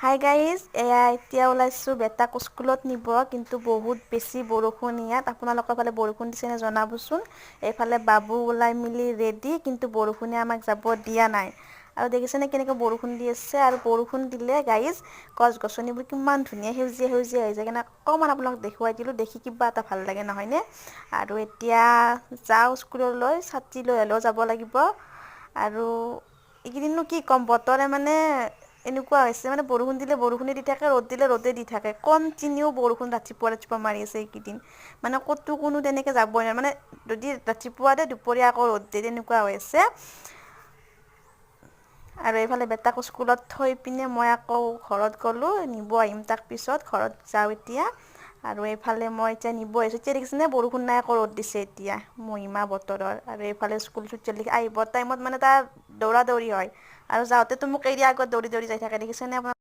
Hi guys, এতিয়া ওলাইছোঁ বেটাক স্কুলত নিব, কিন্তু বহুত বেছি বৰষুণ ইয়াত। আপোনালোকৰ ফালে বৰষুণ দিছেনে জনাবচোন। এইফালে বাবু ওলাই মেলি ৰেডি, কিন্তু বৰষুণে আমাক যাব দিয়া নাই। আৰু দেখিছেনে কেনেকৈ বৰষুণ দি আছে। আৰু বৰষুণ দিলে গাইজ গছ গছনিবোৰ কিমান ধুনীয়া সেউজীয়া সেউজীয়া হৈ যায়। কেনে অকণমান আপোনালোক দেখুৱাই দিলোঁ, দেখি কিবা এটা ভাল লাগে নহয়নে। আৰু এতিয়া যাওঁ স্কুললৈ, ছাতি লৈ হ'লেও যাব লাগিব। আৰু এইকেইদিননো কি ক'ম, বতৰে মানে এনেকুৱা হৈছে, মানে বৰষুণ দিলে বৰষুণে দি থাকে, ৰ'দ দিলে ৰ'দে দি থাকে। কণ্টিনিউ বৰষুণ ৰাতিপুৱা মাৰি আছে এইকেইদিন। মানে ক'তো কোনো তেনেকৈ যাবই নোৱাৰে, মানে যদি ৰাতিপুৱা দিয়ে দুপৰীয়া আকৌ ৰ'দ দিয়ে, তেনেকুৱা হৈ আছে। আৰু এইফালে বেটাক স্কুলত থৈ পিনে মই আকৌ ঘৰত গ'লোঁ, নিব আহিম তাক পিছত। ঘৰত যাওঁ এতিয়া। আৰু এইফালে মই এতিয়া নিব আহিছোঁ, এতিয়া দেখিছেনে বৰষুণ নাই আকৌ ৰ'দ দিছে এতিয়া, মহিমা বতৰৰ। আৰু এইফালে স্কুল ছুটি আহিব টাইমত মানে তাৰ দৌৰা দৌৰি হয়। আৰু যাওঁতেতো মোক এৰি আগত দৌৰি দৌৰি যাই থাকে, দেখিছেনে আপোনাৰ।